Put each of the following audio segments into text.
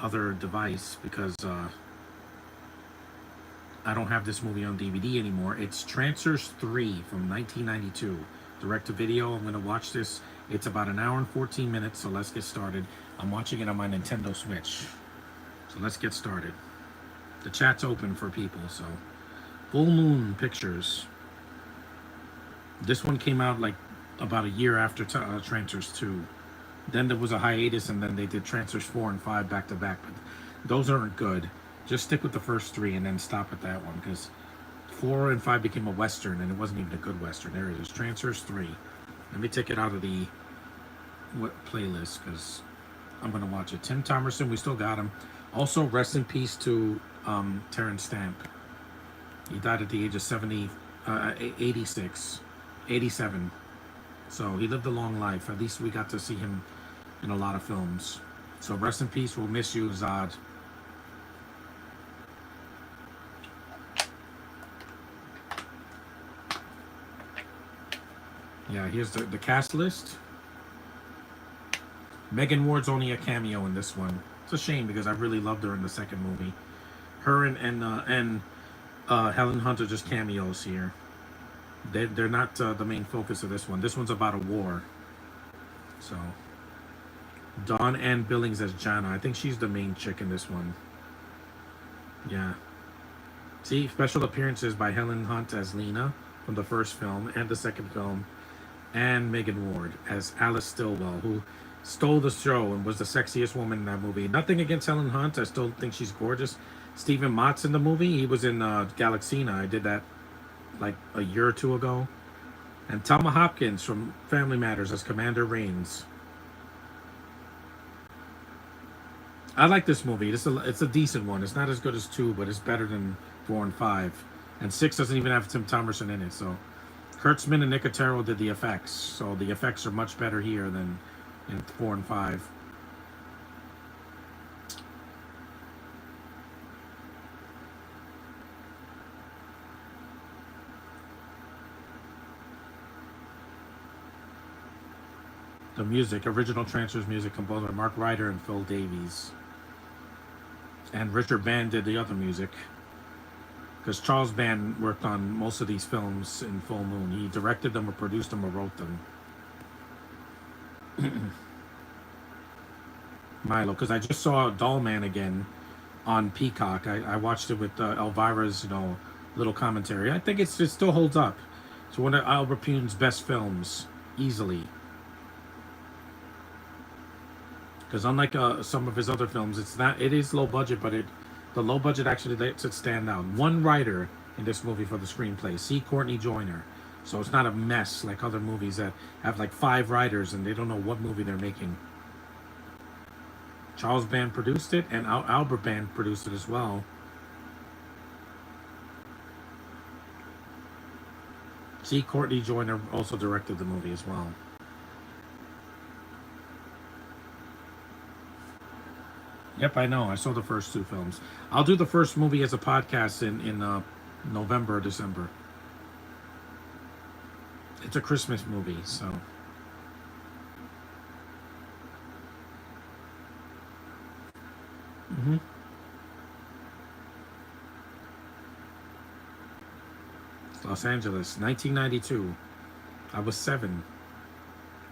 other device because I don't have this movie on DVD anymore. It's Trancers 3 from 1992. Direct to video. I'm going to watch this. It's about an hour and 14 minutes, so let's get started. I'm watching it on my Nintendo Switch. So let's get started. The chat's open for people, so. Full Moon Pictures. This one came out like about a year after Trancers 2. Then there was a hiatus, and then they did Trancers 4 and 5 back to back. But those aren't good. Just stick with the first 3 and then stop at that one, because 4 and 5 became a Western, and it wasn't even a good Western. There it is, Trancers 3. Let me take it out of the playlist, because I'm going to watch it. Tim Thomerson, we still got him. Also, rest in peace to Terrence Stamp. He died at the age of 87. So he lived a long life. At least we got to see him in a lot of films. So rest in peace. We'll miss you, Zod. Yeah, here's the cast list. Megan Ward's only a cameo in this one. It's a shame because I really loved her in the second movie. Her and Helen Hunt are just cameos here. They're not the main focus of this one. This one's about a war. So, Dawn Ann Billings as Jana. I think she's the main chick in this one. Yeah. See, special appearances by Helen Hunt as Lena from the first film and the second film. And Megan Ward as Alice Stillwell, who stole the show and was the sexiest woman in that movie. Nothing against Helen Hunt. I still think she's gorgeous. Stephen Mott's in the movie. He was in Galaxina. I did that like a year or two ago. And Thelma Hopkins from Family Matters as Commander Raines. I like this movie. It's a decent one. It's not as good as 2, but it's better than 4 and 5. And 6 doesn't even have Tim Thomerson in it. So Kurtzman and Nicotero did the effects. So the effects are much better here than in 4 and 5. The music, original Trancers music composed by Mark Ryder and Phil Davies. And Richard Band did the other music. Because Charles Band worked on most of these films in Full Moon. He directed them or produced them or wrote them. Milo, because I just saw Doll Man again on Peacock. I watched it with Elvira's, little commentary. I think it still holds up. It's one of Albert Pune's best films, easily. Because unlike some of his other films, it is low budget, but the low budget actually lets it stand out. One writer in this movie for the screenplay, C. Courtney Joyner. So it's not a mess like other movies that have like 5 writers and they don't know what movie they're making. Charles Band produced it, and Albert Band produced it as well. C. Courtney Joyner also directed the movie as well. Yep, I know. I saw the first 2 films. I'll do the first movie as a podcast in November or December. It's a Christmas movie, so. It's Los Angeles, 1992. I was 7,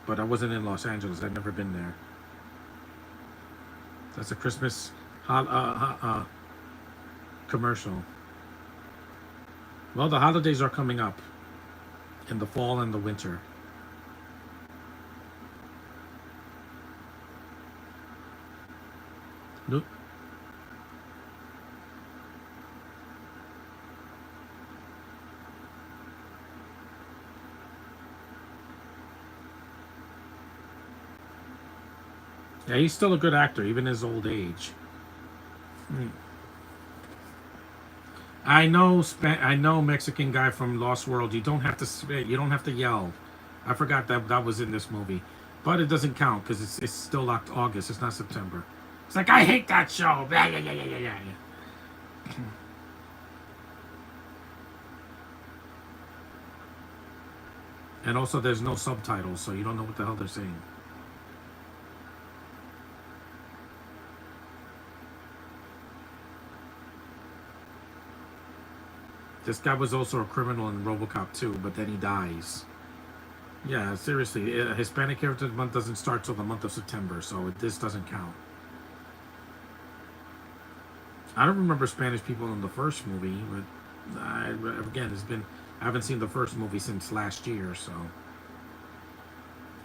but I wasn't in Los Angeles. I'd never been there. That's a Christmas commercial. Well, the holidays are coming up in the fall and the winter. Nope. Yeah, he's still a good actor, even his old age. I know Mexican guy from Lost World. You don't have to spit. You don't have to yell. I forgot that was in this movie, but it doesn't count because it's still August. It's not September. It's like I hate that show. Yeah, yeah, yeah, yeah, yeah. And also, there's no subtitles, so you don't know what the hell they're saying. This guy was also a criminal in RoboCop 2, but then he dies. Yeah, seriously, Hispanic Heritage Month doesn't start till the month of September, so this doesn't count. I don't remember Spanish people in the first movie, but again, I haven't seen the first movie since last year, so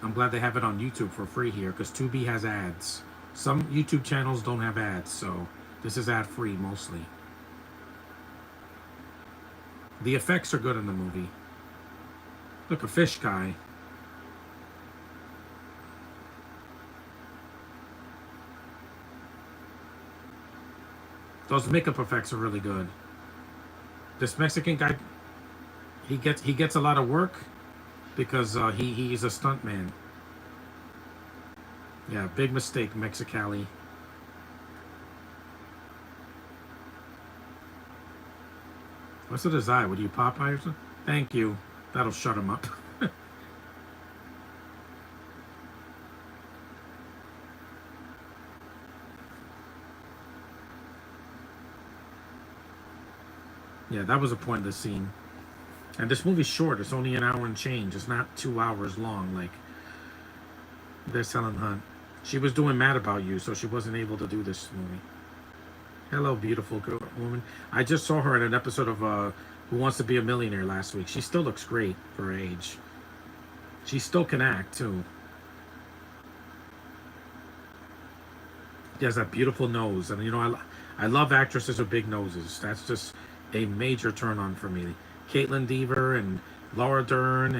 I'm glad they have it on YouTube for free here, because Tubi has ads. Some YouTube channels don't have ads, so this is ad free mostly. The effects are good in the movie. Look, a fish guy. Those makeup effects are really good. This Mexican guy, he gets a lot of work because he's a stuntman. Yeah, big mistake, Mexicali. What's in his eye? Would you Popeye or something? Thank you. That'll shut him up. Yeah, that was a pointless scene. And this movie's short. It's only an hour and change. It's not 2 hours long like they're selling Hunt. She was doing Mad About You, so she wasn't able to do this movie. Hello, beautiful girl, woman. I just saw her in an episode of Who Wants to Be a Millionaire last week. She still looks great for her age. She still can act, too. She has that beautiful nose. And, you know, I love actresses with big noses. That's just a major turn-on for me. Caitlin Dever and Laura Dern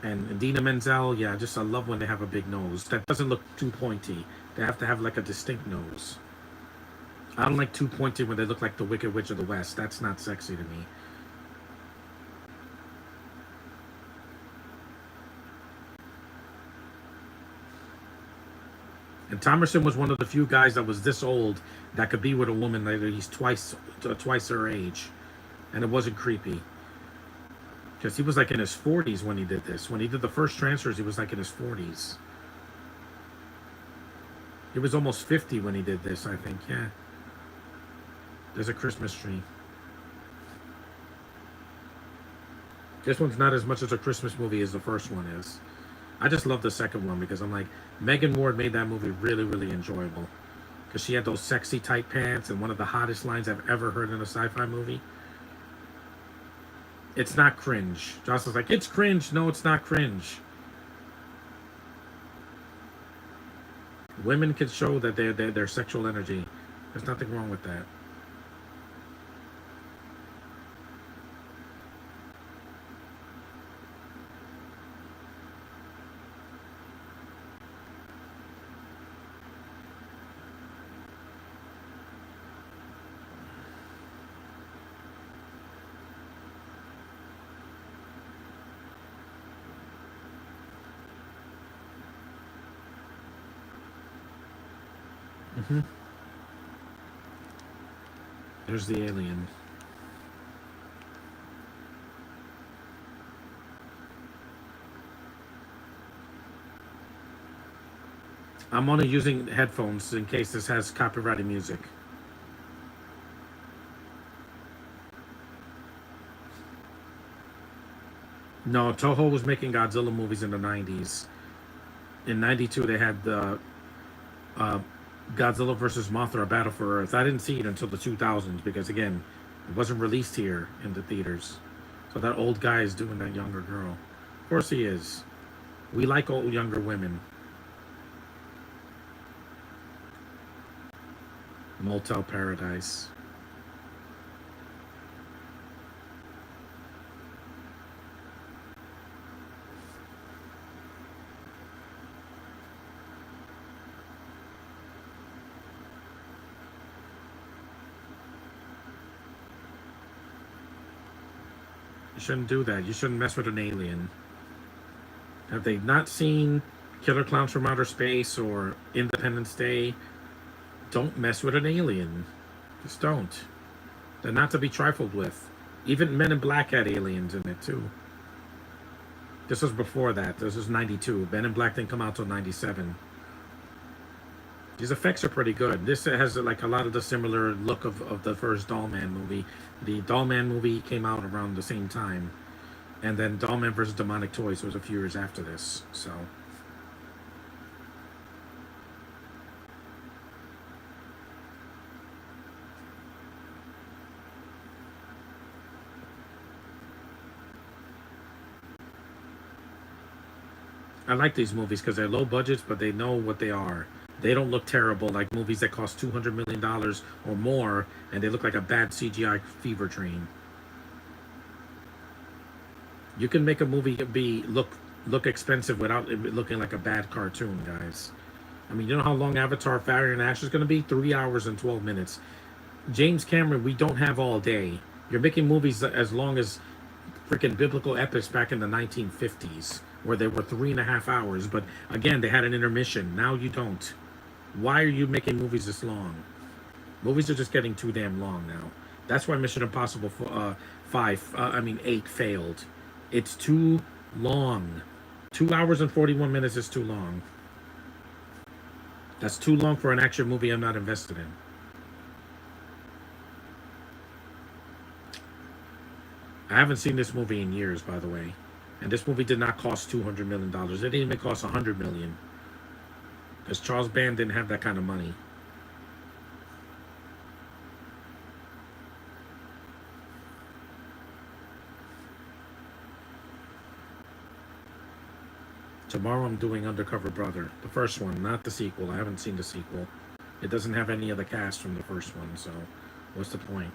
and Idina Menzel. Yeah, I love when they have a big nose. That doesn't look too pointy. They have to have, like, a distinct nose. I don't like too pointy when they look like the Wicked Witch of the West. That's not sexy to me. And Thomerson was one of the few guys that was this old that could be with a woman that he's twice her age, and it wasn't creepy. Because he was like in his 40s when he did this. When he did the first Trancers, he was like in his 40s. He was almost 50 when he did this, I think. Yeah. There's a Christmas tree. This one's not as much as a Christmas movie as the first one is. I just love the second one because I'm like, Megan Ward made that movie really, really enjoyable. Because she had those sexy tight pants and one of the hottest lines I've ever heard in a sci-fi movie. It's not cringe. Jocelyn's like, it's cringe. No, it's not cringe. Women can show that their sexual energy. There's nothing wrong with that. Mm-hmm. There's the alien. I'm only using headphones in case this has copyrighted music. No, Toho was making Godzilla movies in the 90s. In 92, they had the Godzilla versus Mothra Battle for Earth. I didn't see it until the 2000s because, again, it wasn't released here in the theaters. So that old guy is doing that younger girl. Of course he is. We like old younger women. Motel Paradise. You shouldn't do that. You shouldn't mess with an alien. Have they not seen Killer Clowns from Outer Space or Independence Day? Don't mess with an alien. Just don't. They're not to be trifled with. Even Men in Black had aliens in it too. This was before that. This was 92. Men in Black didn't come out till 97. These effects are pretty good. This has like a lot of the similar look of the first Dollman movie. The Dollman movie came out around the same time. And then Dollman versus Demonic Toys was a few years after this. So I like these movies because they're low budgets, but they know what they are. They don't look terrible like movies that cost $200 million or more, and they look like a bad CGI fever dream. You can make a movie be look expensive without it looking like a bad cartoon, guys. I mean, you know how long Avatar: Fire and Ash is going to be? 3 hours and 12 minutes. James Cameron, we don't have all day. You're making movies as long as freaking biblical epics back in the 1950s, where they were 3.5 hours. But again, they had an intermission. Now you don't. Why are you making movies this long? Movies are just getting too damn long now. That's why Mission Impossible 8 failed. It's too long. 2 hours and 41 minutes is too long. That's too long for an action movie I'm not invested in. I haven't seen this movie in years, by the way. And this movie did not cost $200 million. It didn't even cost $100 million. Because Charles Band didn't have that kind of money. Tomorrow I'm doing Undercover Brother. The first one, not the sequel. I haven't seen the sequel. It doesn't have any of the cast from the first one, so what's the point?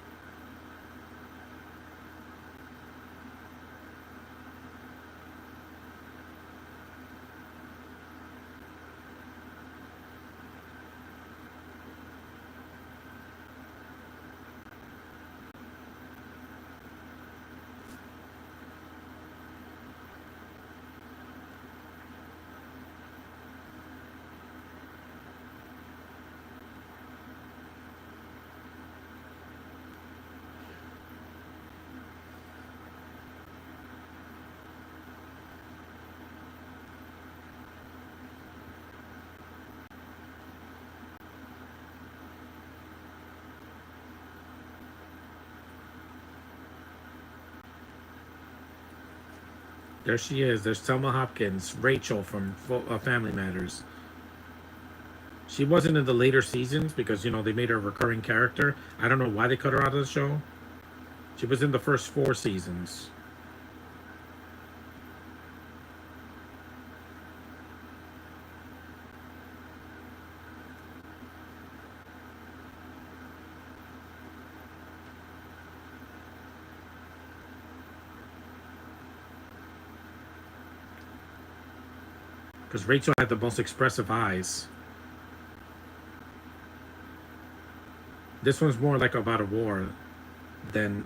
There she is. There's Selma Hopkins, Rachel from Family Matters. She wasn't in the later seasons because, you know, they made her a recurring character. I don't know why they cut her out of the show. She was in the first 4 seasons. Because Rachel had the most expressive eyes. This one's more like about a war than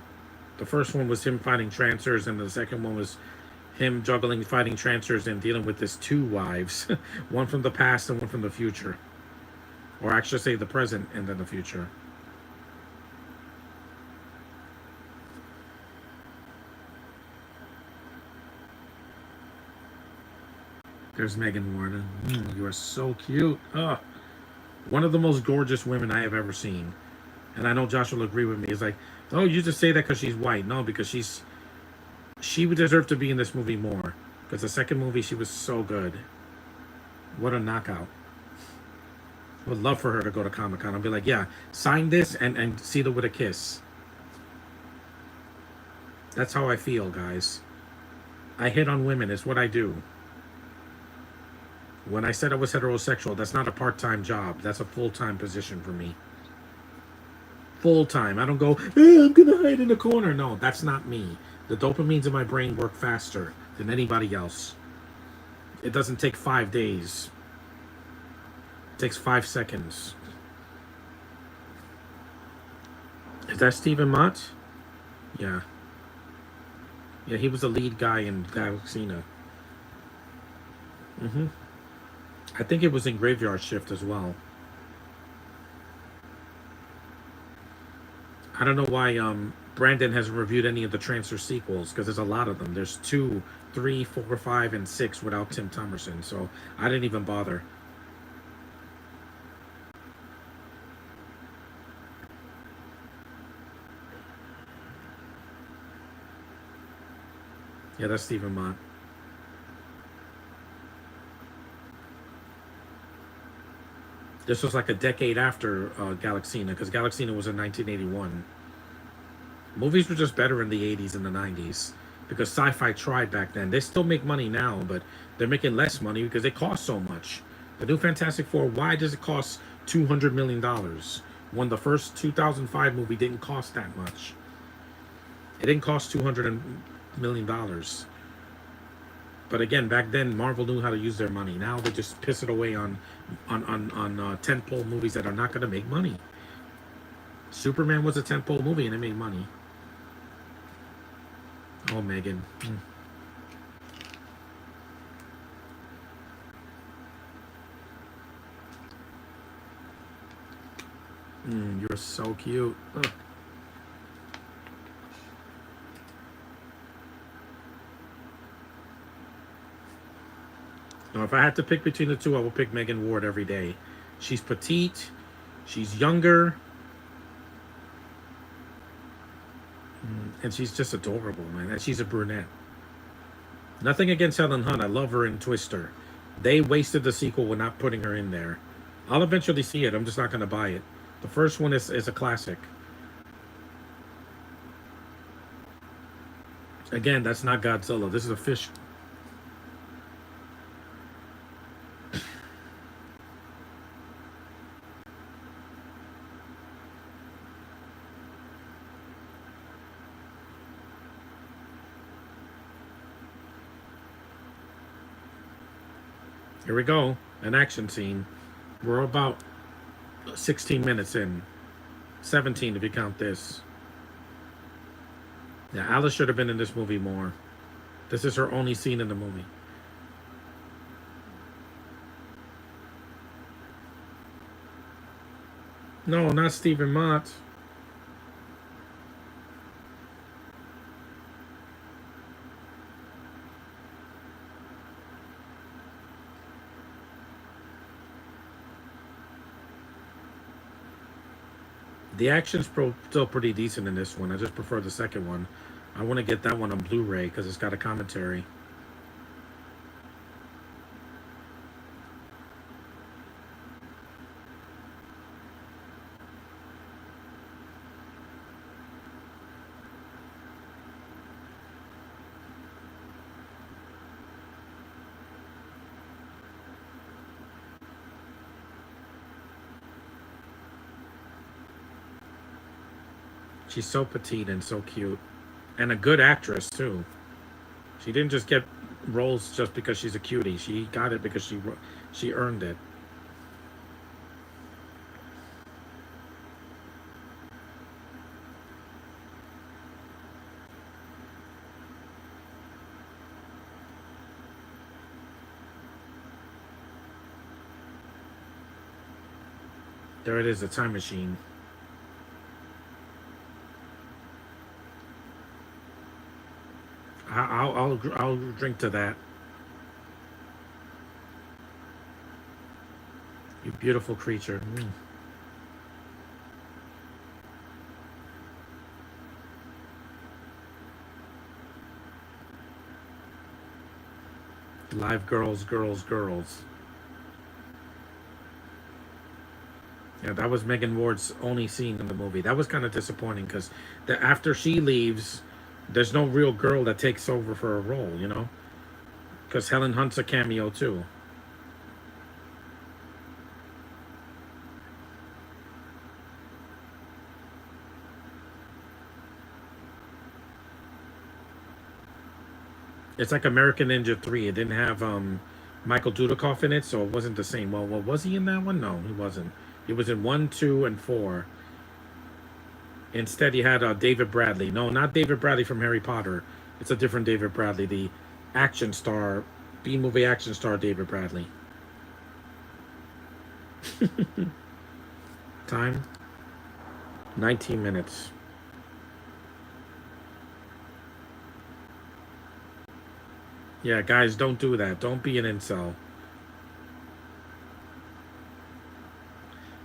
the first one was him fighting Trancers, and the second one was him juggling fighting Trancers and dealing with his 2 wives, one from the past and one from the future, or actually say the present and then the future. There's Megan Warden. You are so cute. One of the most gorgeous women I have ever seen. And I know Josh will agree with me. It's like, oh, you just say that because she's white. No, because she would deserve to be in this movie more. Because the second movie, she was so good. What a knockout. Would love for her to go to Comic-Con. I'll be like, yeah, sign this and seal it with a kiss. That's how I feel, guys. I hit on women. It's what I do. When I said I was heterosexual, that's not a part-time job. That's a full-time position for me. Full-time. I don't go, I'm going to hide in a corner. No, that's not me. The dopamines in my brain work faster than anybody else. It doesn't take 5 days. It takes 5 seconds. Is that Stephen Mott? Yeah. Yeah, he was the lead guy in Galaxina. I think it was in Graveyard Shift as well. I don't know why Brandon hasn't reviewed any of the Trancers sequels, because there's a lot of them. There's 2, 3, 4, 5, and 6 without Tim Thomerson, so I didn't even bother. Yeah, that's Stephen Mott. This was like a decade after Galaxina, because Galaxina was in 1981. Movies were just better in the 80s and the 90s because sci-fi tried back then. They still make money now, but they're making less money because they cost so much. The new Fantastic Four, why does it cost $200 million when the first 2005 movie didn't cost that much? It didn't cost $200 million. But again, back then Marvel knew how to use their money. Now they just piss it away on tentpole movies that are not going to make money. Superman was a tentpole movie and it made money. Oh, Megan. You're so cute. Ugh. Now, if I had to pick between the two, I would pick Megan Ward every day. She's petite. She's younger. And she's just adorable, man. And she's a brunette. Nothing against Helen Hunt. I love her in Twister. They wasted the sequel with not putting her in there. I'll eventually see it. I'm just not going to buy it. The first one is a classic. Again, that's not Godzilla. This is a fish. Here we go. An action scene. We're about 16 minutes in. 17 if you count this. Yeah, Alice should have been in this movie more. This is her only scene in the movie. No, not Stephen Mott. The action's still pretty decent in this one. I just prefer the second one. I want to get that one on Blu-ray because it's got a commentary. She's so petite and so cute. And a good actress, too. She didn't just get roles just because she's a cutie. She got it because she earned it. There it is, a time machine. I'll drink to that. You beautiful creature. Live girls, girls, girls. Yeah, that was Megan Ward's only scene in the movie. That was kind of disappointing because after she leaves, there's no real girl that takes over for a role, you know? Because Helen Hunt's a cameo too. It's like American Ninja 3. It didn't have Michael Dudikoff in it, so it wasn't the same. Well, was he in that one? No, he wasn't. He was in 1, 2, and 4. Instead, he had David Bradley. No, not David Bradley from Harry Potter. It's a different David Bradley. The action star, B-movie action star David Bradley. Time? 19 minutes. Yeah, guys, don't do that. Don't be an incel.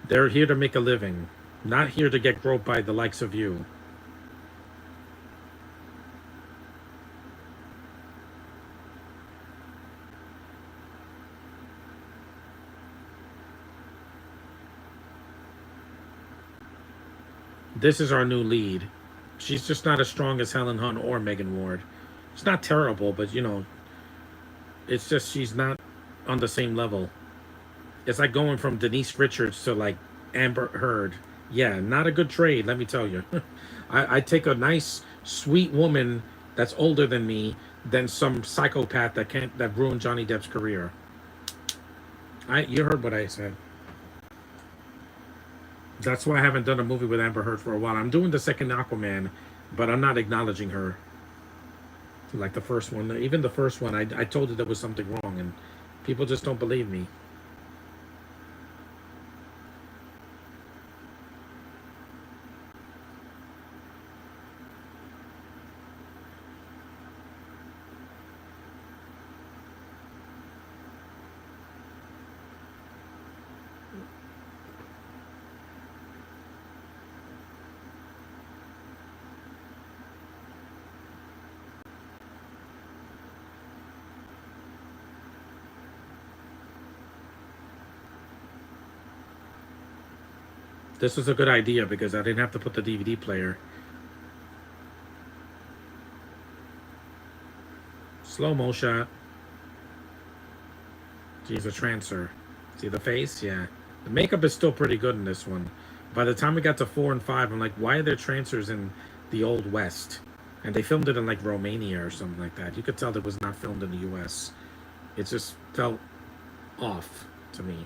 They're here to make a living, not here to get groped by the likes of you. This is our new lead. She's just not as strong as Helen Hunt or Megan Ward. It's not terrible, but you know, it's just she's not on the same level. It's like going from Denise Richards to like Amber Heard. Yeah, not a good trade, let me tell you. I take a nice, sweet woman that's older than me than some psychopath that ruined Johnny Depp's career. You heard what I said. That's why I haven't done a movie with Amber Heard for a while. I'm doing the second Aquaman, but I'm not acknowledging her like the first one. Even the first one, I told her there was something wrong, and people just don't believe me. This was a good idea because I didn't have to put the DVD player. Slow mo shot. She's a trancer. See the face? Yeah. The makeup is still pretty good in this one. By the time we got to 4 and 5, I'm like, why are there trancers in the Old West? And they filmed it in like Romania or something like that. You could tell it was not filmed in the US. It just felt off to me.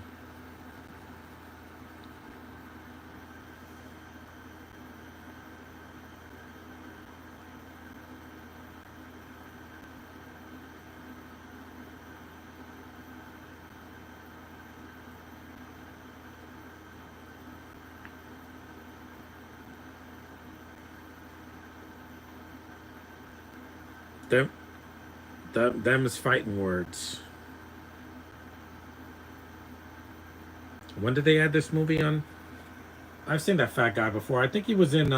Them, them is fighting words. When did they add this movie on? I've seen that fat guy before. I think he was in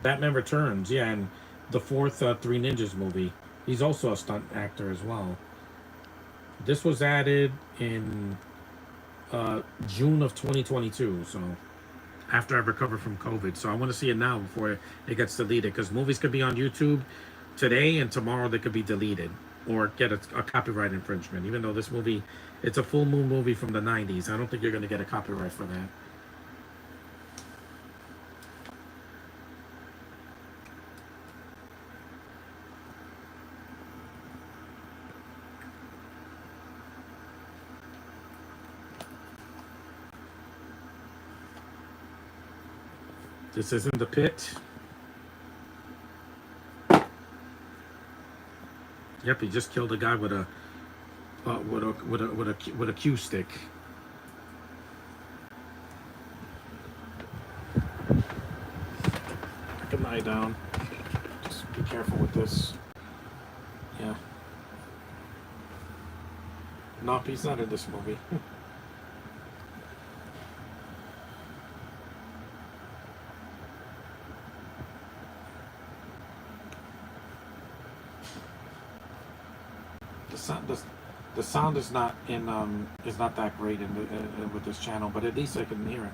Batman Returns. Yeah, and the fourth Three Ninjas movie. He's also a stunt actor as well. This was added in June of 2022. So after I recover from COVID. So I want to see it now before it gets deleted because movies could be on YouTube today and tomorrow they could be deleted or get a copyright infringement. Even though this movie, it's a full moon movie from the 90s. I don't think you're going to get a copyright for that. This isn't the pit. Yep, he just killed a guy with a cue stick. I can lie down. Just be careful with this. Yeah. Nope, he's not in this movie. the sound the sound is not that great with this channel, but at least I can hear it.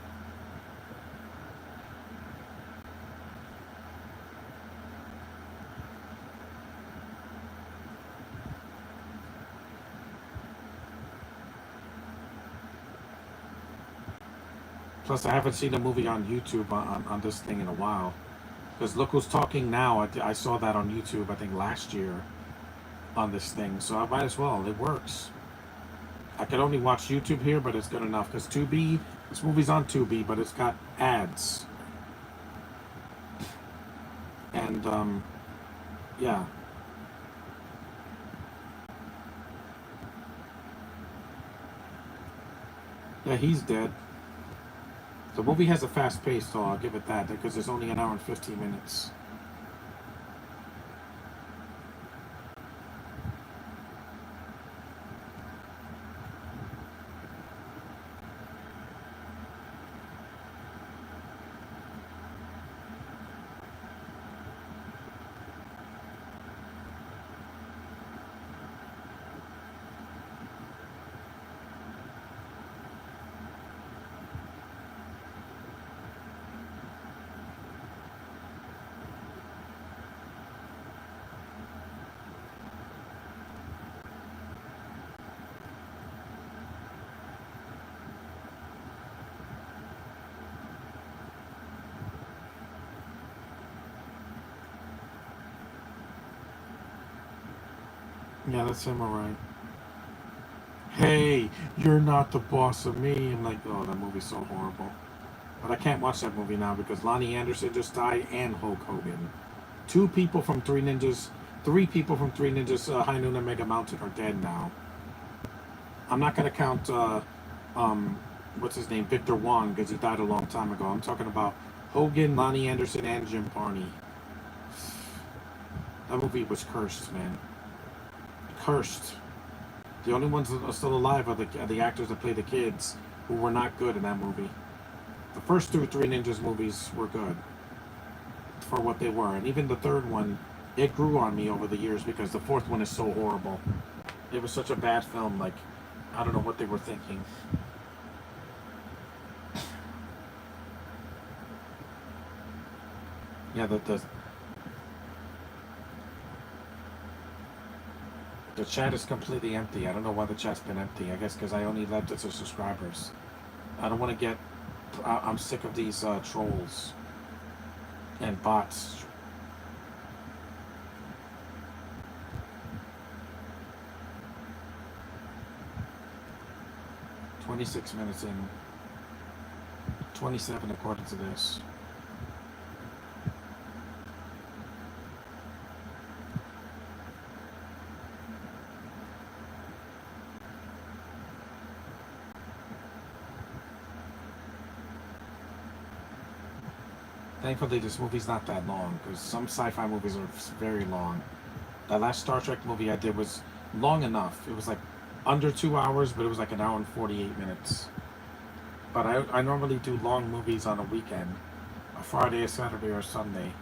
Plus, I haven't seen a movie on YouTube on this thing in a while. Because look who's talking now. I saw that on YouTube, I think last year on this thing. So I might as well. It works. I could only watch YouTube here, but it's good enough. Because Tubi, this movie's on Tubi, but it's got ads. And, yeah. Yeah, he's dead. The movie has a fast pace, so I'll give it that, because it's only an hour and 15 minutes. Yeah, that's him, alright. Hey, you're not the boss of me. I'm like, oh, that movie's so horrible. But I can't watch that movie now because Lonnie Anderson just died and Hulk Hogan. Two people from Three Ninjas, three people from Three Ninjas, High Noon and Mega Mountain are dead now. I'm not gonna count, um, what's his name, Victor Wong, because he died a long time ago. I'm talking about Hogan, Lonnie Anderson, and Jim Barney. That movie was cursed, man. Cursed. The only ones that are still alive are the actors that play the kids, who were not good in that movie. The first two Three Ninjas movies were good for what they were, and even the third one, it grew on me over the years because the fourth one is so horrible. It was such a bad film. Like, I don't know what they were thinking. Yeah, the chat is completely empty. I don't know why the chat's been empty. I guess because I only left it to subscribers. I don't want to get. I'm sick of these trolls and bots. 26 minutes in. 27 according to this. Thankfully, this movie's not that long because some sci-fi movies are very long. That last Star Trek movie I did was long enough. It was like under 2 hours, but it was like an hour and 48 minutes. But I normally do long movies on a weekend, a Friday, a Saturday, or a Sunday.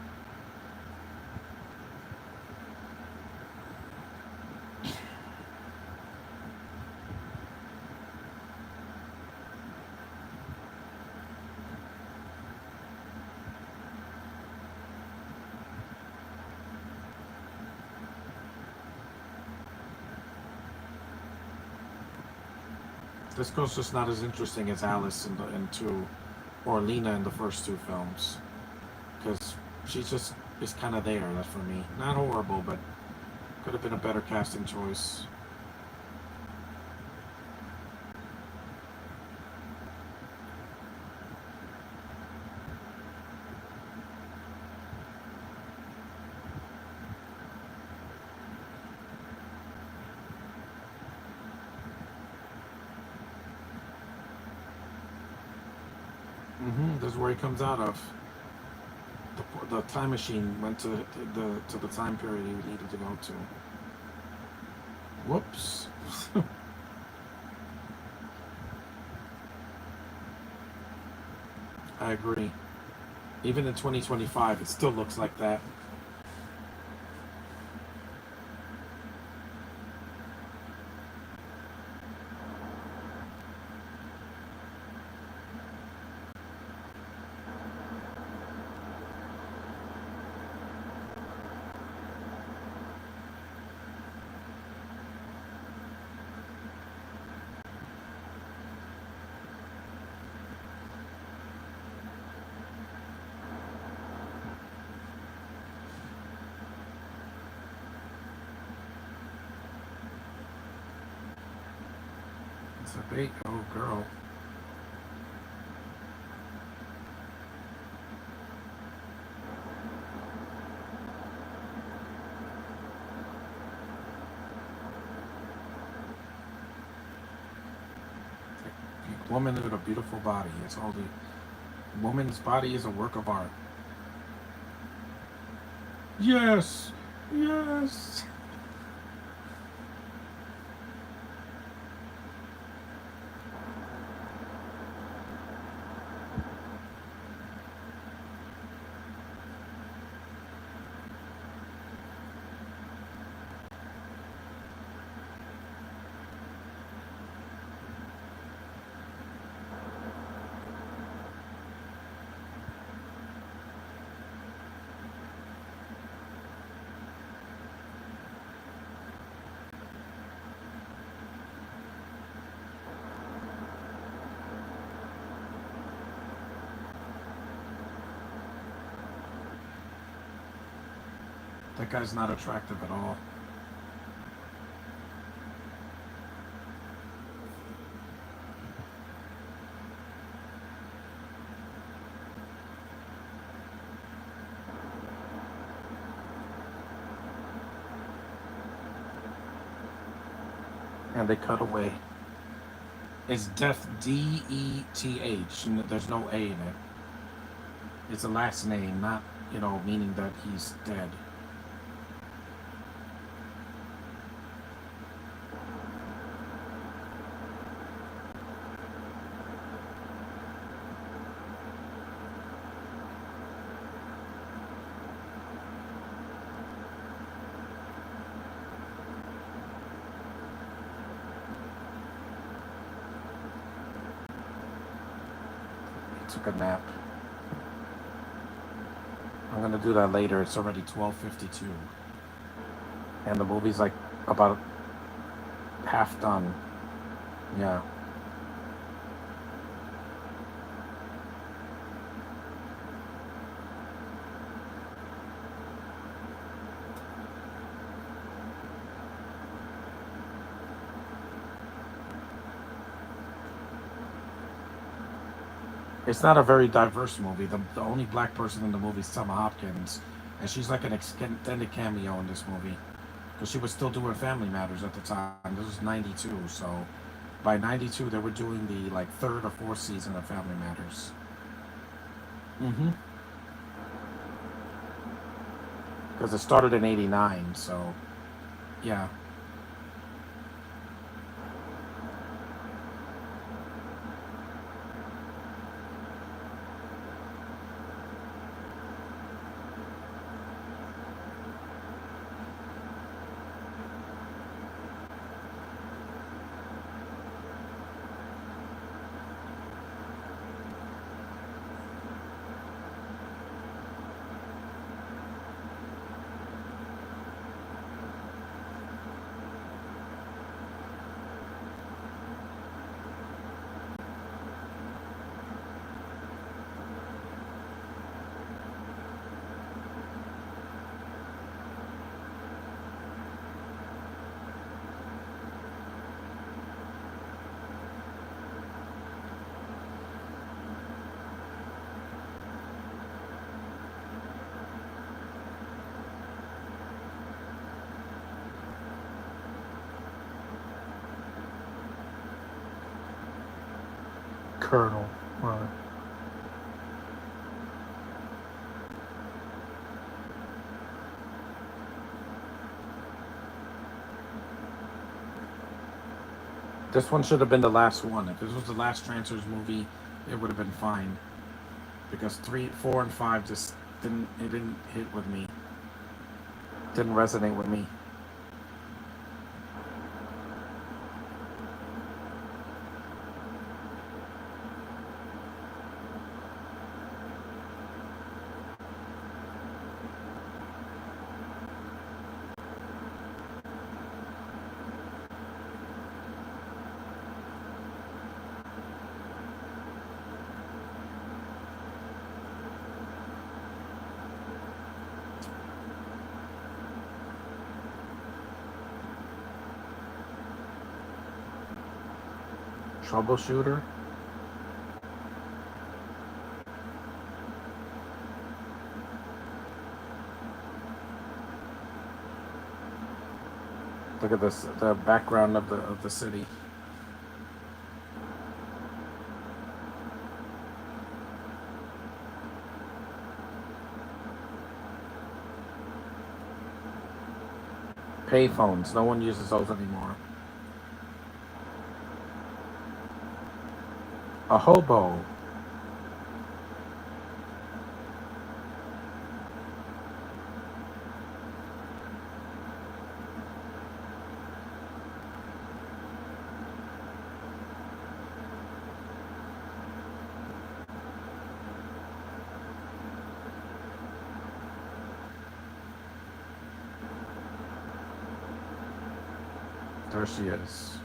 This girl's just not as interesting as Alice in two, or Lena in the first two films, because she just is kind of there. That's for me. Not horrible, but could have been a better casting choice. This is where he comes out of. The time machine went to the time period he needed to go to. Whoops. I agree. Even in 2025, it still looks like that. It's a bait. Oh, girl. It's a woman with a beautiful body. It's all the woman's body is a work of art. Yes. Yes. That guy's not attractive at all. And they cut away. It's Death, Deth. There's no A in it. It's a last name, not, meaning that he's dead. He took a nap. I'm gonna do that later. It's already 12:52, and the movie's like about half done. Yeah. It's not a very diverse movie. The only black person in the movie is Selma Hopkins, and she's like an extended cameo in this movie because she was still doing Family Matters at the time. This was '92, so by '92 they were doing the like third or fourth season of Family Matters. Mm-hmm. Because it started in '89, so yeah. Colonel. Right. This one should have been the last one. If this was the last Trancers movie, it would have been fine. Because 3, 4, and 5 just didn't hit with me. Didn't resonate with me. Troubleshooter. Look at this, the background of the city. Payphones. No one uses those anymore. A hobo. There she is.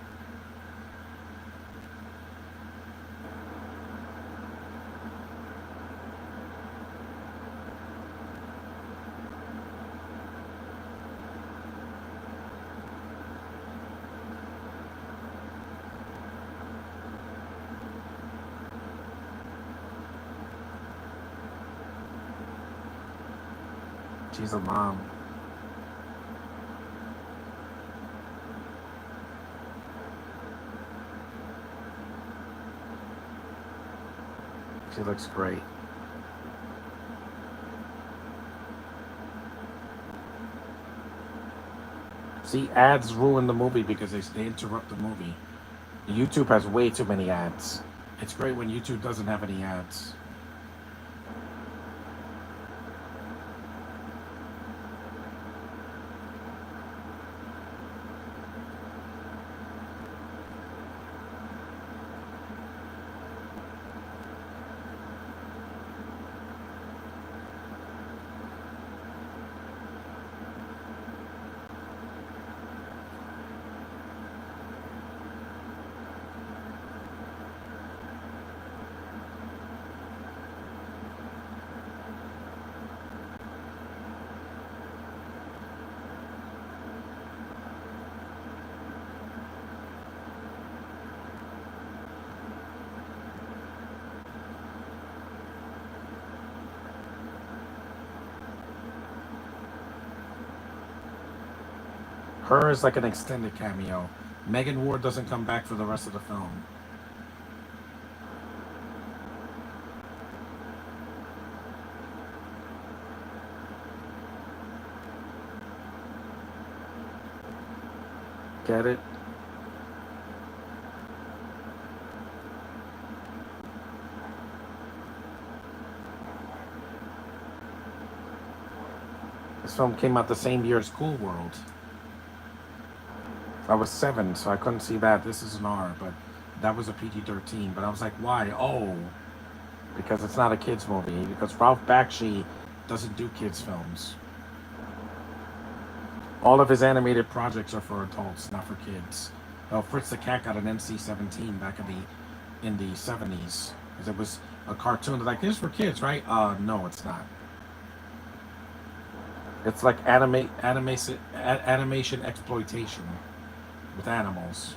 She's a mom. She looks great. See, ads ruin the movie because they interrupt the movie. YouTube has way too many ads. It's great when YouTube doesn't have any ads. Her is like an extended cameo. Megan Ward doesn't come back for the rest of the film. Get it? This film came out the same year as Cool World. I was 7, so I couldn't see that. This is an R, but that was a PG-13. But I was like, why? Oh, because it's not a kids movie. Because Ralph Bakshi doesn't do kids films. All of his animated projects are for adults, not for kids. Well, Fritz the Cat got an NC-17 back in the 70s because it was a cartoon. Like, this is for kids, right? No, it's not. It's like animation exploitation with animals.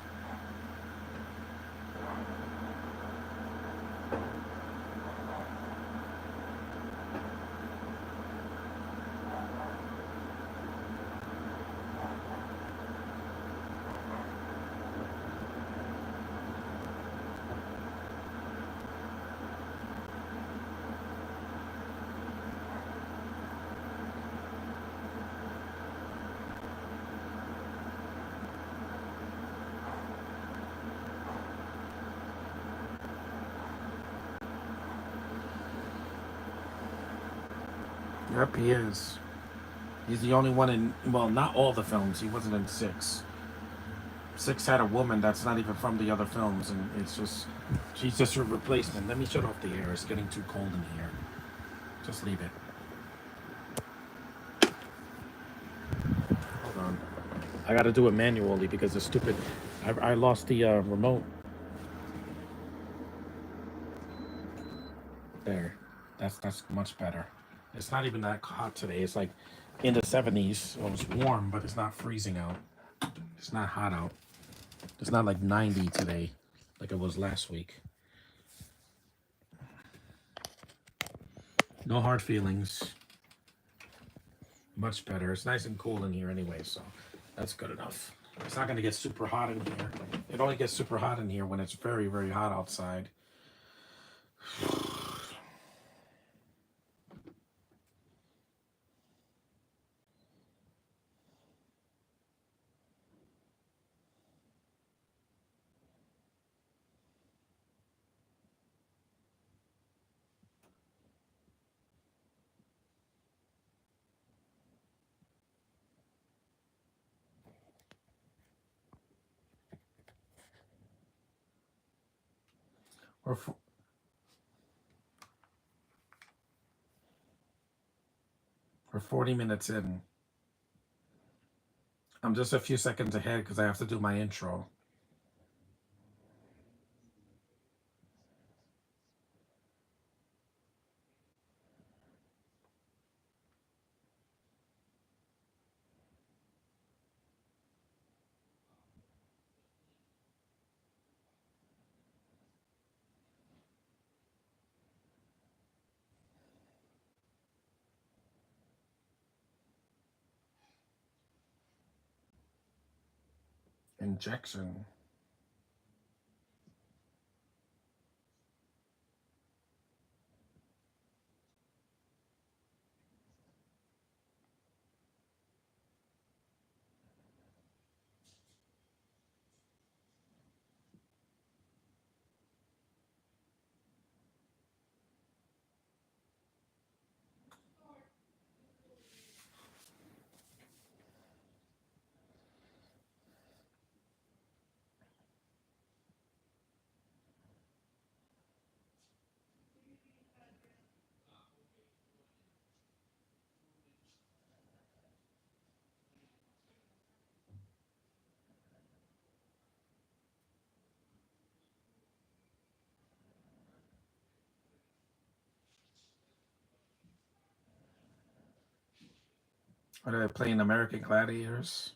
Yep, he is. He's the only one in, well, not all the films. He wasn't in 6. 6 had a woman that's not even from the other films, and it's just, she's just a replacement. Let me shut off the air. It's getting too cold in here. Just leave it. Hold on. I gotta do it manually because it's stupid. I lost the remote. There. That's much better. It's not even that hot today. It's like in the 70s. Well, it's warm, but it's not freezing out. It's not hot out. It's not like 90 today, like it was last week. No hard feelings. Much better. It's nice and cool in here anyway, so that's good enough. It's not going to get super hot in here. It only gets super hot in here when it's very, very hot outside. We're, we're 40 minutes in. I'm just a few seconds ahead because I have to do my intro. Injection. Are they playing American Gladiators?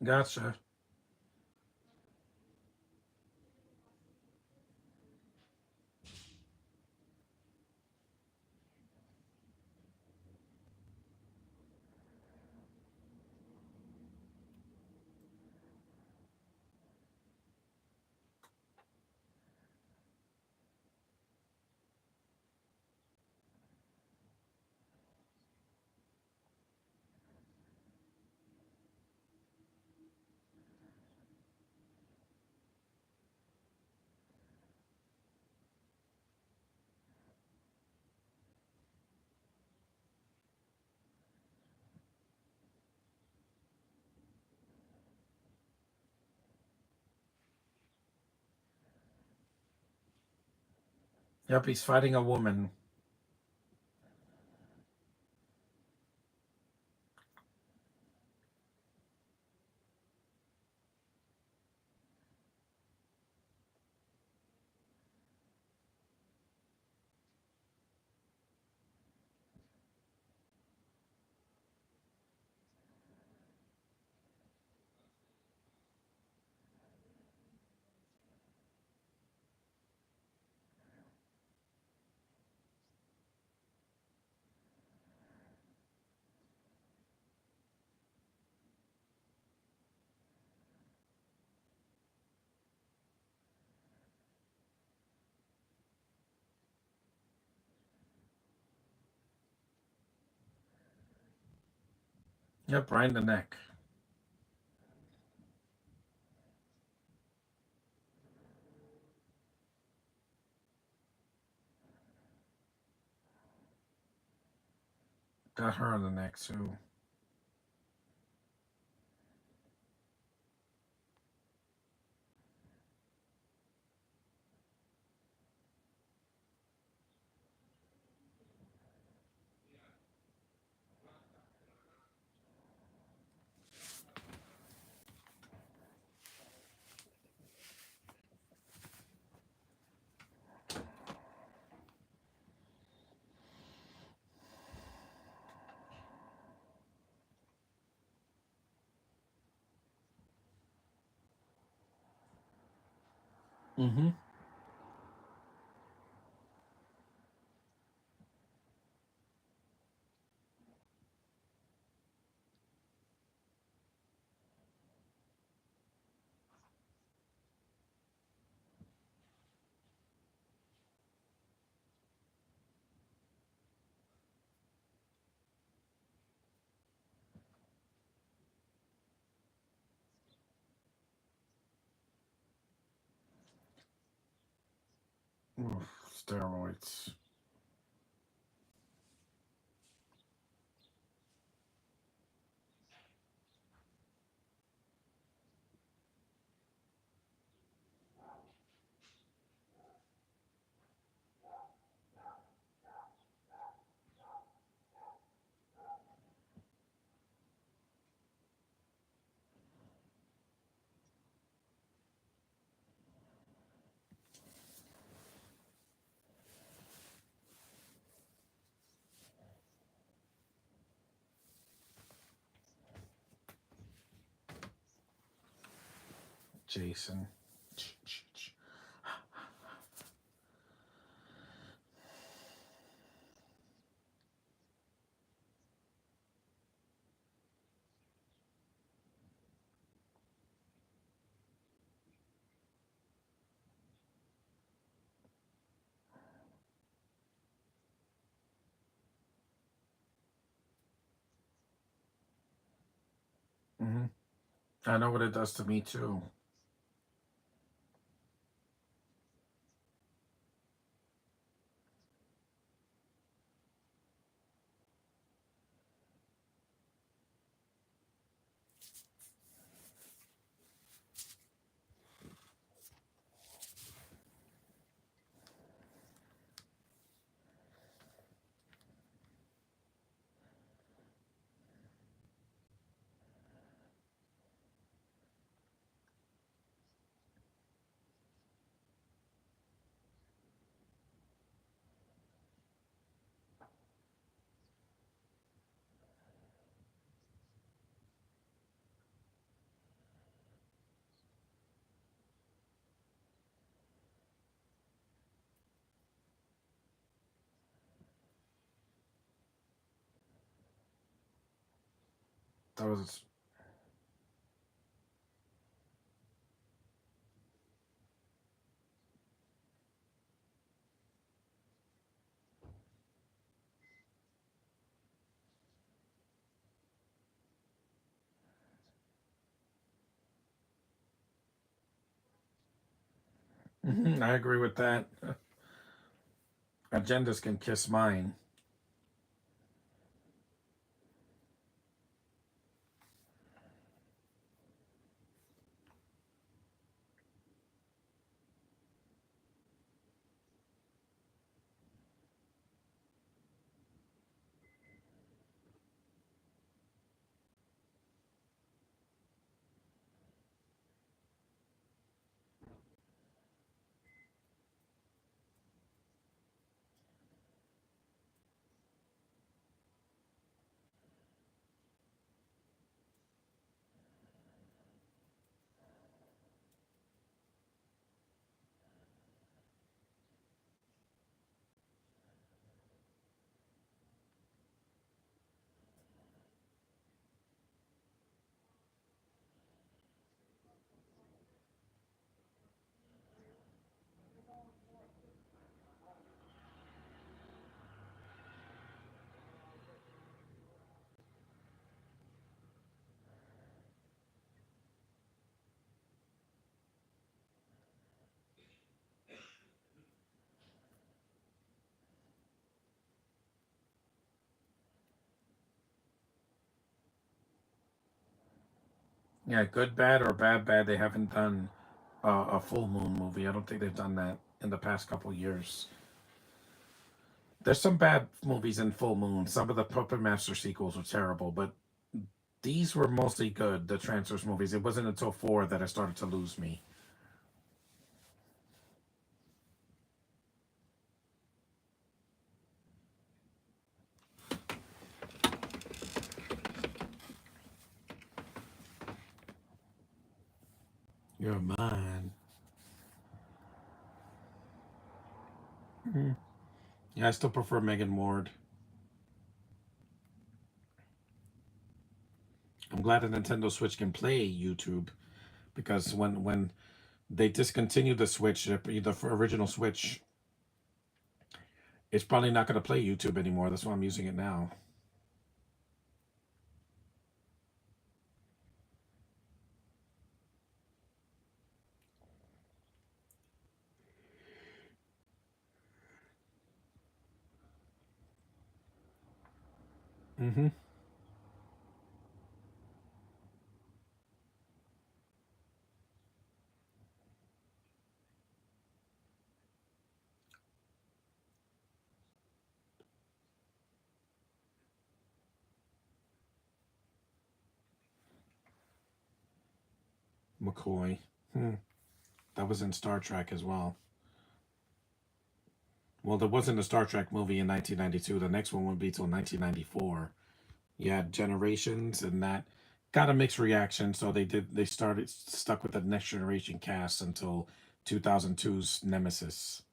Gotcha. Yep, he's fighting a woman. Yep, right in the neck. Got her in the neck too. Mm-hmm. Oof, steroids. Jason. Mm-hmm. I know what it does to me too. That was. I agree with that. Agendas can kiss mine. Yeah, good bad or bad bad. They haven't done a full moon movie. I don't think they've done that in the past couple years. There's some bad movies in full moon. Some of the Puppet Master sequels were terrible, but these were mostly good. The Trancers movies. It wasn't until four that I started to lose me. You're mine. Yeah, I still prefer Megan Ward. I'm glad the Nintendo Switch can play YouTube because when they discontinued the Switch, the original Switch, it's probably not going to play YouTube anymore. That's why I'm using it now. Mm-hmm. McCoy. Hmm. That was in Star Trek as well. Well, there wasn't a Star Trek movie in 1992. The next one would be till 1994. You had Generations, and that got a mixed reaction. So they started stuck with the Next Generation cast until 2002's Nemesis.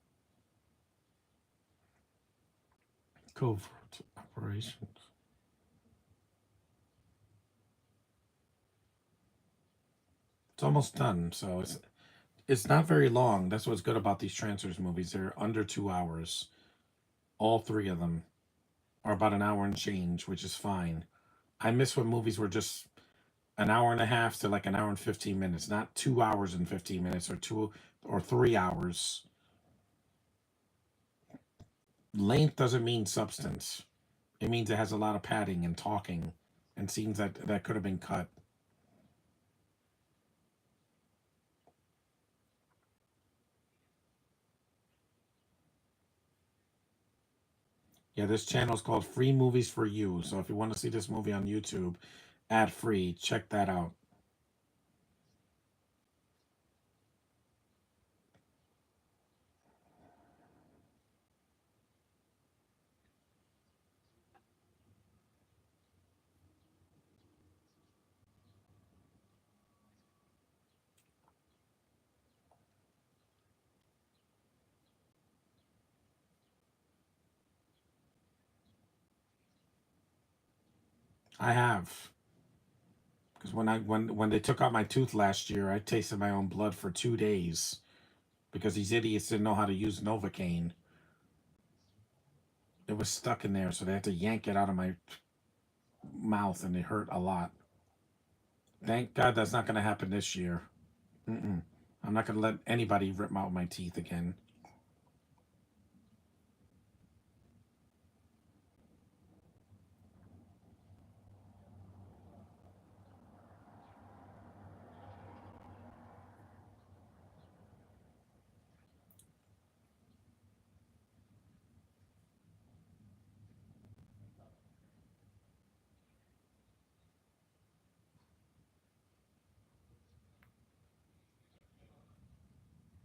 Covert Operations. It's almost done, so it's not very long. That's what's good about these Trancers movies. They're under 2 hours. All three of them are about an hour and change, which is fine. I miss when movies were just an hour and a half to like an hour and 15 minutes, not 2 hours and 15 minutes or 3 hours. Length doesn't mean substance. It means it has a lot of padding and talking and scenes that could have been cut. Yeah, this channel is called Free Movies for You. So if you want to see this movie on YouTube, ad free, check that out. I have. Because when they took out my tooth last year, I tasted my own blood for 2 days because these idiots didn't know how to use Novocaine. It was stuck in there, so they had to yank it out of my mouth, and it hurt a lot. Thank God that's not going to happen this year. Mm-mm. I'm not going to let anybody rip out my teeth again.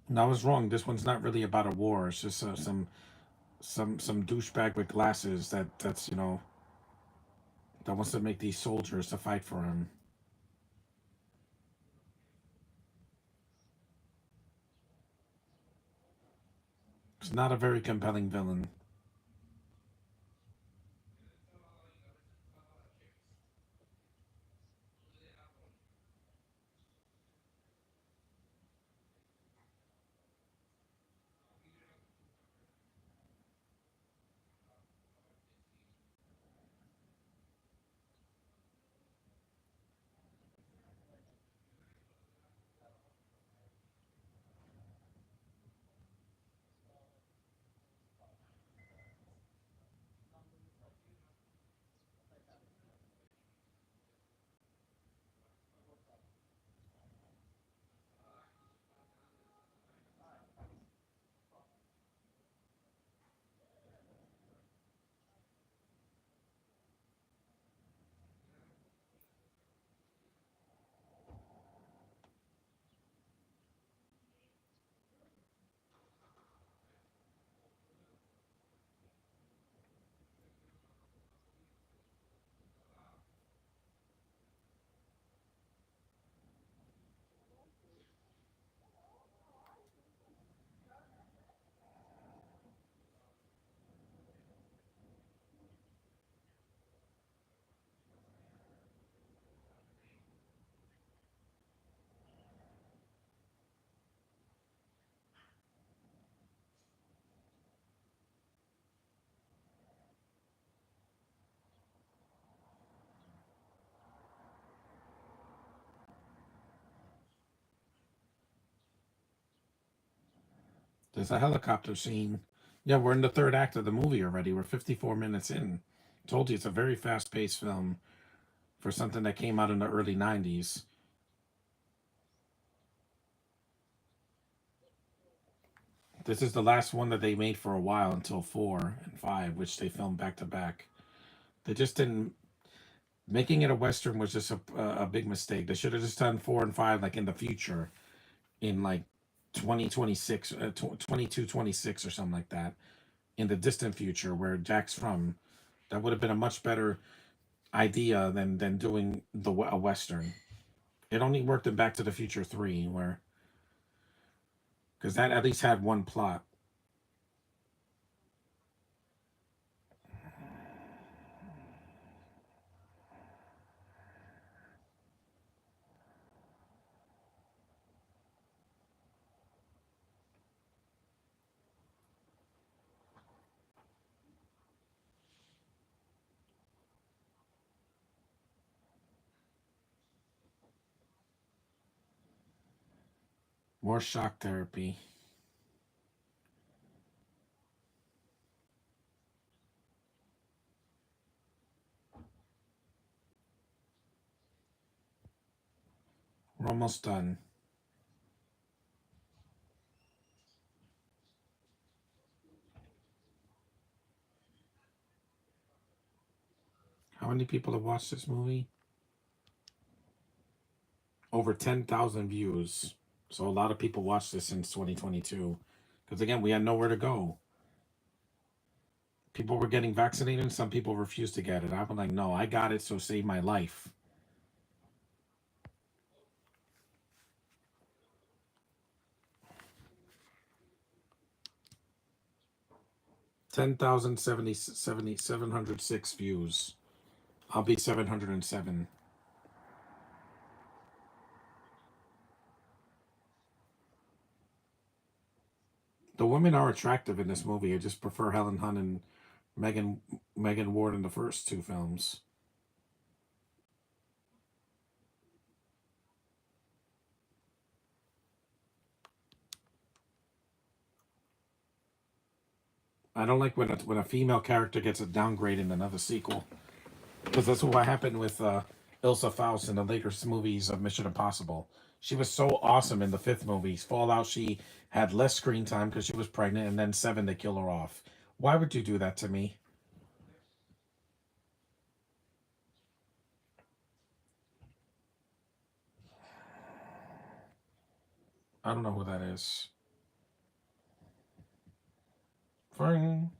And I was wrong. This one's not really about a war. It's just some douchebag with glasses that's that wants to make these soldiers to fight for him. It's not a very compelling villain. There's a helicopter scene. Yeah, we're in the third act of the movie already. We're 54 minutes in. Told you it's a very fast-paced film for something that came out in the early 90s. This is the last one that they made for a while until 4 and 5, which they filmed back to back. They just didn't. Making it a Western was just a big mistake. They should have just done 4 and 5 like in the future, in like 2026, 2226 or something like that, in the distant future where Jack's from. That would have been a much better idea than doing a Western. It only worked in Back to the Future 3, where because that at least had one plot. More shock therapy. We're almost done. How many people have watched this movie? Over 10,000 views. So a lot of people watched this since 2022. Because again, we had nowhere to go. People were getting vaccinated, and some people refused to get it. I was like, no, I got it, so save my life. 10,070 706 views. I'll be 707. The women are attractive in this movie. I just prefer Helen Hunt and Megan Megan Ward in the first two films. I don't like when a female character gets a downgrade in another sequel, because that's what happened with Ilsa Faust in the later movies of Mission Impossible. She was so awesome in the fifth movie. Fallout, she had less screen time because she was pregnant, and then seven they kill her off. Why would you do that to me? I don't know who that is. Fring.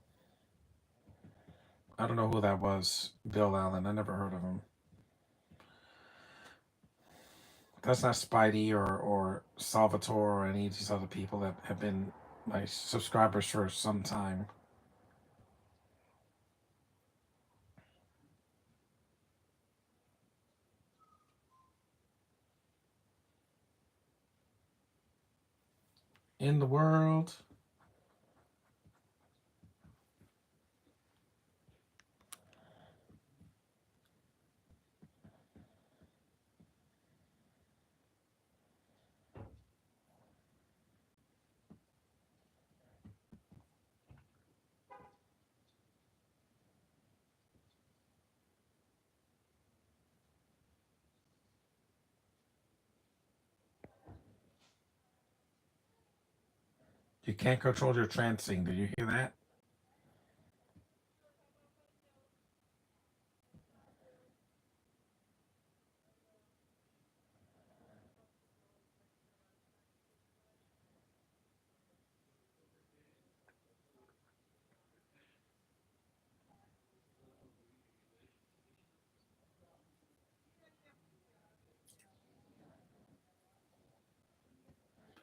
I don't know who that was. Bill Allen. I never heard of him. That's not Spidey or Salvatore or any of these other people that have been my subscribers for some time. In the world. You can't control your trancing. Did you hear that?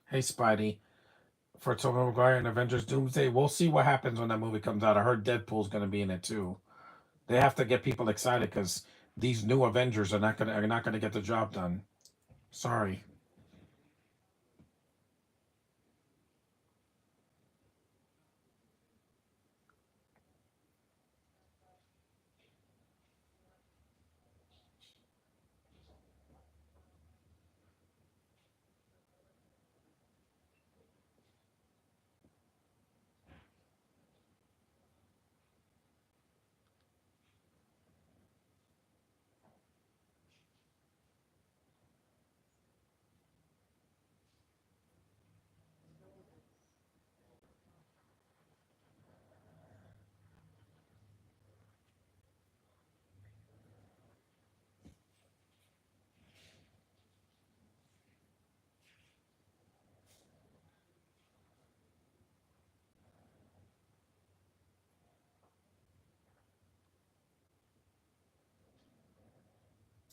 Hey, Spidey. For Tobey Maguire and Avengers Doomsday, we'll see what happens when that movie comes out. I heard Deadpool's going to be in it too. They have to get people excited because these new Avengers are not gonna get the job done. Sorry.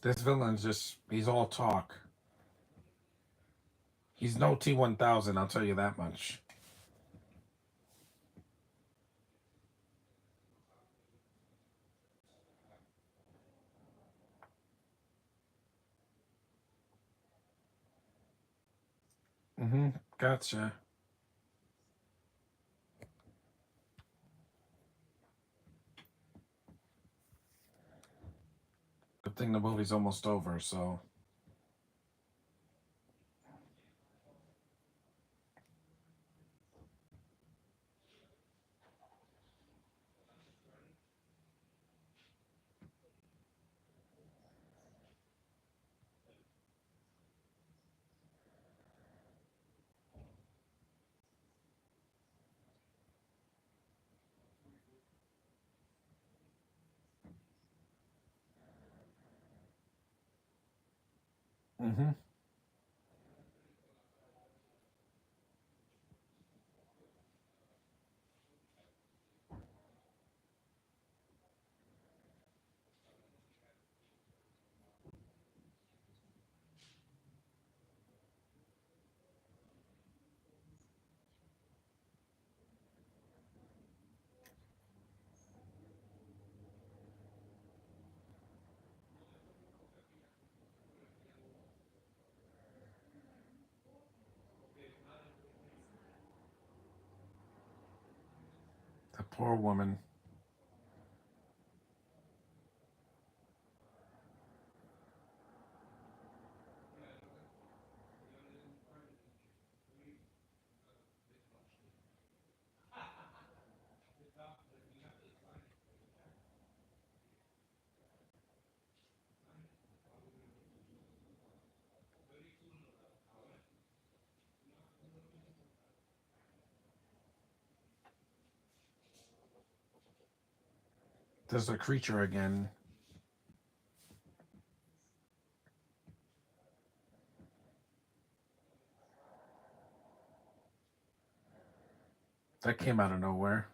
This villain's he's all talk. He's no T-1000, I'll tell you that much. Mm-hmm. Gotcha. Good thing the movie's almost over, so. Mm-hmm. Poor woman. There's a creature again. That came out of nowhere.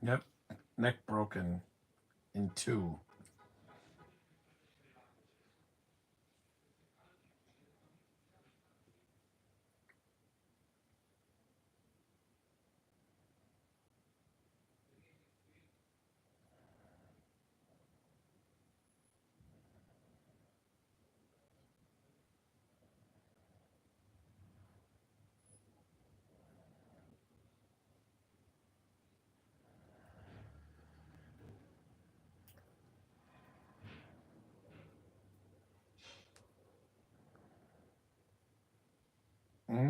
Yep. Neck broken in two.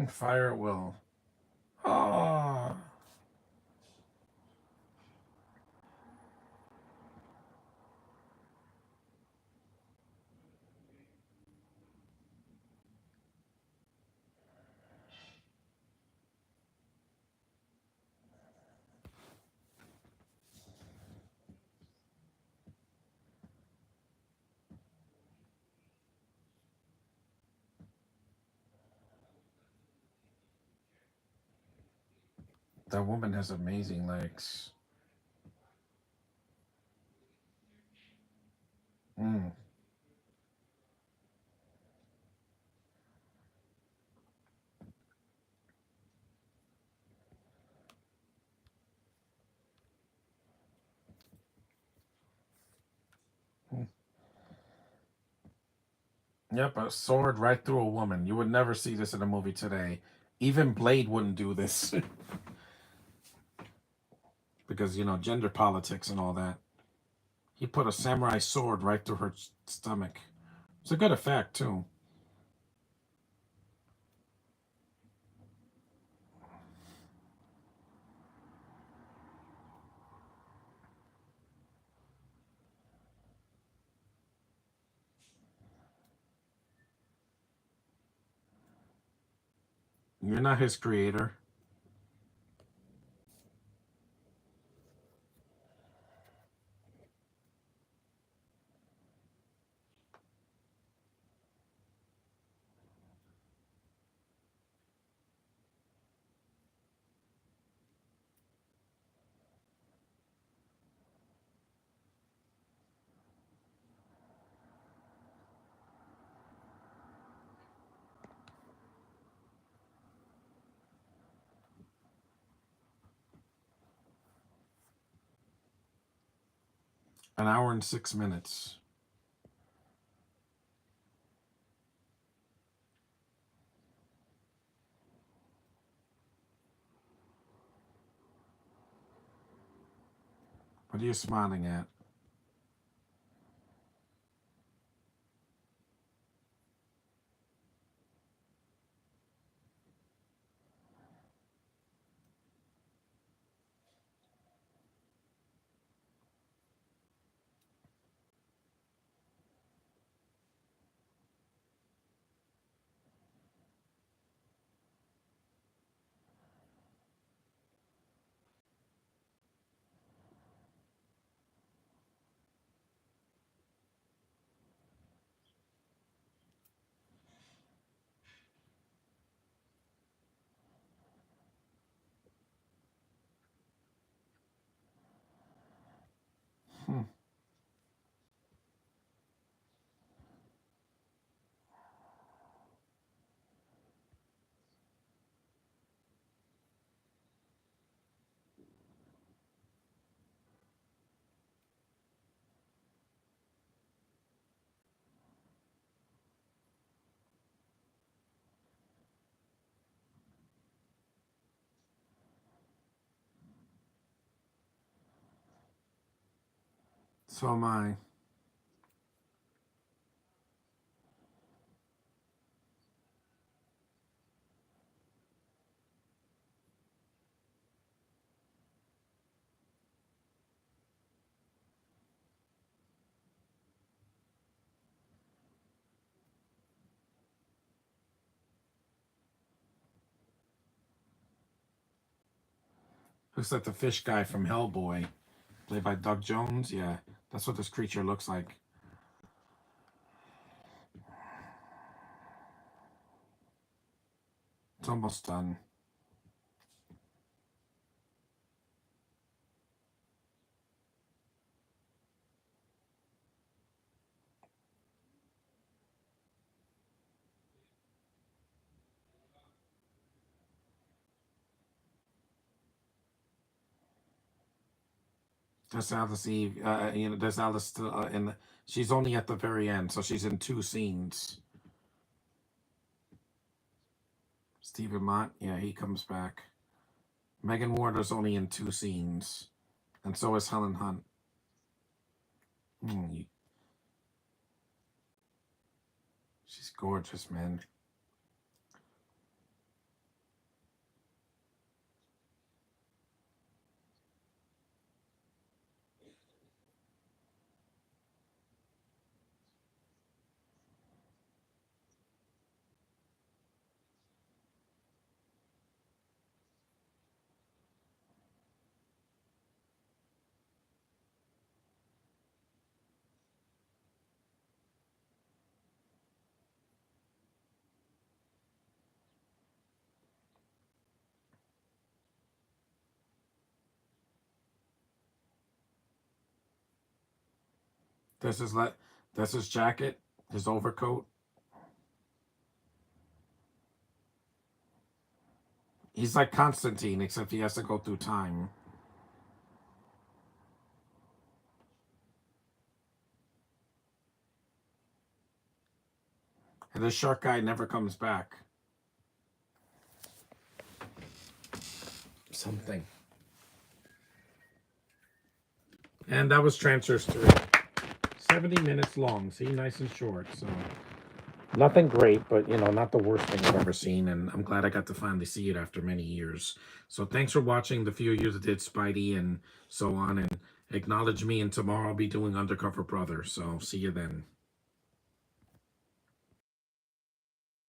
Fire at will. Oh. That woman has amazing legs. Mm. Yep, a sword right through a woman. You would never see this in a movie today. Even Blade wouldn't do this because, gender politics and all that. He put a samurai sword right through her stomach. It's a good effect, too. You're not his creator. An hour and 6 minutes. What are you smiling at? So am I. Looks like the fish guy from Hellboy, played by Doug Jones. Yeah, that's what this creature looks like. It's almost done. That's Alice Eve. There's Alice still in the. She's only at the very end, so she's in 2 scenes. Stephen Mott, yeah, he comes back. Megan Warder's only in 2 scenes, and so is Helen Hunt. Mm, she's gorgeous, man. This is like This his jacket, his overcoat. He's like Constantine, except he has to go through time. And the shark guy never comes back. Something. And that was Trancers 3. 70 minutes long. See, nice and short. So nothing great, but not the worst thing I've ever seen. And I'm glad I got to finally see it after many years. So thanks for watching. The few of you that did Spidey and so on, and acknowledge me. And tomorrow I'll be doing Undercover Brother. So see you then.